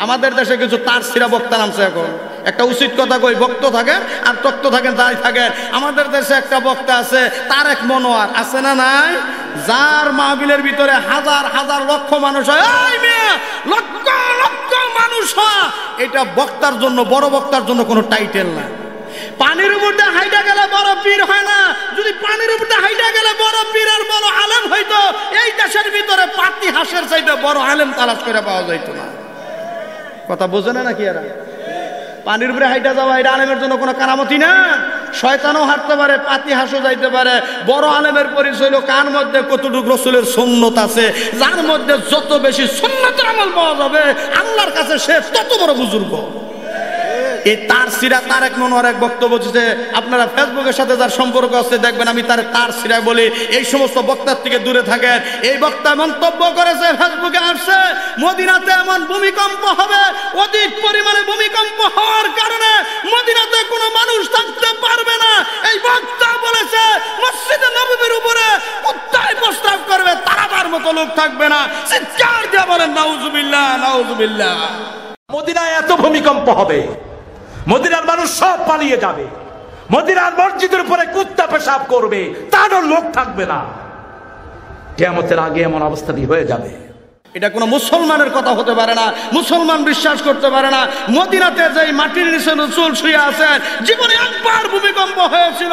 আমাদের দেশে কিছু তার সিরা বক্তা নামছে এখন। একটা উচিত কথা কই, বক্ত থাকে আর তক্ত থাকেন যাই থাকে। আমাদের দেশে একটা বক্তা আছে তারেক মনোয়ার, আছে না নাই? যার মাহফিলের ভিতরে হাজার হাজার লক্ষ মানুষ হয়, লক্ষ লক্ষ মানুষ হয়, এটা বক্তার জন্য, বড় বক্তার জন্য কোনো টাইটেল না। পানির উপরে হাইটা গেলে বড় পীর হয় না। যদি পানির উপরে হাইটা গেলে বড় পীর আর বড় আলেম হইতো, এই দেশের ভিতরে পাতি হাঁসের চাইতে বড় আলেম তালাশ করে পাওয়া যাইতো না। কথা বোঝে না নাকি এরা? পানির উপরে হাইটা যাওয়া এটা আলেমের জন্য কোনো কারামতি না। শয়তানও হাঁটতে পারে, পাতি হাঁসও যাইতে পারে। বড় আলেমের পরিচয় হলো কার মধ্যে কতটুকু রসুলের সুন্নত আছে। যার মধ্যে যত বেশি সুন্নতের আমল পাওয়া যাবে আল্লাহর কাছে সে তত বড় বুজুর্গ। এই তার সিরা তারেক মনোয়ার এক বক্তব্য দিচ্ছে, আপনারা ফেসবুকের সাথে যার সম্পর্ক আছে দেখবেন আমি তার সিরা বলি। এই সমস্ত বক্তার থেকে দূরে থাকেন। এই বক্তা মন্তব্য করেছে, ফেসবুকে আসছে, মদিনাতে এমন ভূমিকম্প হবে, অধিক পরিমাণে ভূমিকম্প হওয়ার কারণে মদিনাতে কোনো মানুষ থাকতে পারবে না। এই বক্তা বলেছে মসজিদে নববীর উপরে কুত্তায় প্রস্রাব করবে, তারাবার মতো লোক থাকবে না। চিৎকার দিয়ে বলেন নাউজুবিল্লাহ, নাউজুবিল্লাহ। মদিনায় এত ভূমিকম্প হবে, মদিনার মানুষ সব পালিয়ে যাবে, মদিনার মসজিদের উপরে কুত্তা পেশাব করবে, তারও লোক থাকবে না। কিয়ামতের আগে এমন অবস্থাটি হয়ে যাবে। এটা কোনো মুসলমানের কথা হতে পারে না, মুসলমান বিশ্বাস করতে পারে না। মদিনাতে যে মাটির নিচে রাসূল শুয়ে আছেন, জীবনে একবার ভূমিকম্প হয়েছিল।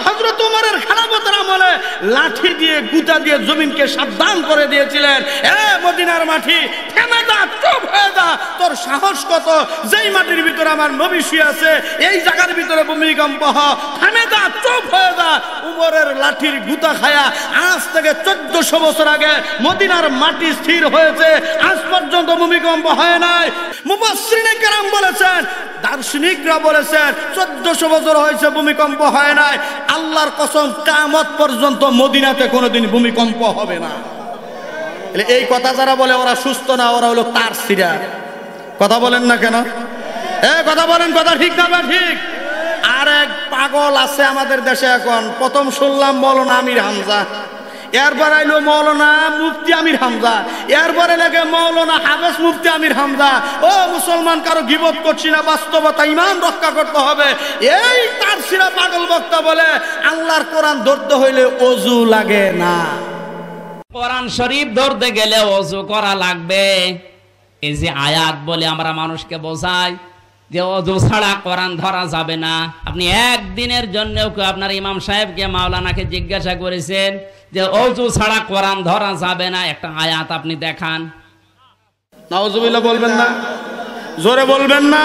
হযরত ওমরের খেলাফতের আমলে লাঠি দিয়ে গুতা দিয়ে জমিনকে সাবধান করে দিয়েছিলেন, এ মদিনার মাটি থেমে যা, চুপ হয়ে যা, তোর সাহস কত? যেই মাটির ভিতরে আমার নবী শুয়ে আছে এই জায়গার ভিতরে ভূমিকম্প হয়, থেমে যা, চুপ হয়ে যা। ওমরের লাঠির গুতা খায়া আজ থেকে 1400 বছর আগে মদিনার মাটি স্থির হয়েছে, আজ পর্যন্ত ভূমিকম্প হয় নাই। মুফাসসিরিনে কেরাম বলেছেন, দার্শনিকরা বলেছেন 1400 বছর হয়েছে ভূমিকম্প হয় নাই। আল্লাহর কসম কিয়ামত পর্যন্ত মদিনাতে কোনোদিন ভূমিকম্প হবে না। এই কথা যারা বলে ওরা সুস্থ না, ওরা হলো তার সিরা। কথা বলেন না কেন? কথা বলেন, কথা ঠিক না? ঠিক। আর এক পাগল আছে আমাদের দেশে এখন। প্রথম শুনলাম মৌলানা আমির হামজা, এরপর আইলো মৌলানা মুফতি আমির হামজা, এরপরে লাগে মৌলানা হাফেজ মুফতি আমির হামজা। ও মুসলমান, কারো গীবত করছি না, বাস্তবতা ঈমান রক্ষা করতে হবে। এই তার সিরা পাগল বক্তা বলে আল্লাহর কোরআন ধরতে হইলে ওযু লাগে না। কোরআন শরীফ ধরতে গেলে ওযু করা লাগবে। এই যে আয়াত বলে আমরা মানুষকে বোঝাই যে ওযু ছাড়া কোরআন ধরা যাবে না। আপনি একদিনের জন্যও আপনার ইমাম সাহেবকে, মাওলানাকে জিজ্ঞাসা করেছেন যে ওযু ছাড়া কোরআন ধরা যাবে না? একটা আয়াত আপনি দেখান। নাউজুবিল্লাহ বলবেন না, জোরে বলবেন না।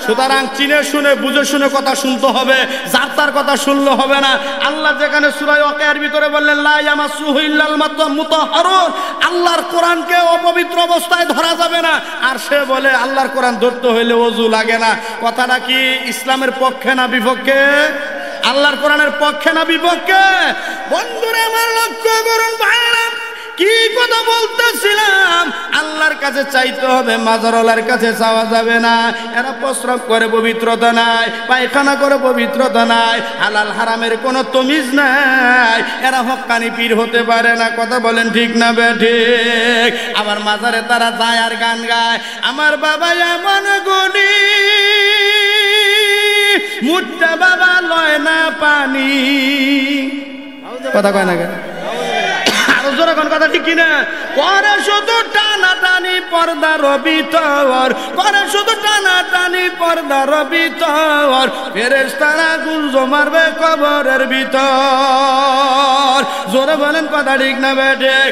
সুতরাং চিনে শুনে বুঝে শুনে কথা শুনতে হবে, যার তার কথা শুনলে হবে না। আল্লাহ যেখানে সূরা ওয়াকিয়ার ভিতরে বললেন লা ইয়ামাসুহু ইল্লাল মুতাহহারুন, আল্লাহর কোরআনকে অপবিত্র অবস্থায় ধরা যাবে না, আর সে বলে আল্লাহর কোরআন ধরতে হইলে ওযু লাগে না। কথাটা কি ইসলামের পক্ষে না বিপক্ষে? আল্লাহর কোরআনের পক্ষে না বিপক্ষে? বন্ধুরা আমার লক্ষ্য করুন, ভাইরা কি কথা বলতেছিলাম। আল্লাহর কাছে চাইতে হবে, মাজারওয়ালার কাছে চাওয়া যাবে না। এরা প্রস্রাব করে পবিত্রতা নাই, পায়খানা করে পবিত্রতা নাই, হালাল হারামের কোনো তমিজ নাই। এরা হক্কানি পীর হতে পারে না। কথা বলেন ঠিক না বেঠিক? আমার মাজারে তারা যায় আর গান গায়, আমার বাবা এমন গুণী, মুট্টা বাবা লয় না পানি। কথা কয় না কেন? কথা ঠিক কিনা? করে শুধু টানা টানি পর্দার ভিতর, করে শুধু টানা টানি পর্দার ভিতর, ফেরেশতারা গুঞ্জো মারবে কবরের ভিতর। জোরে বলেন, কথা ঠিক না বেঠিক?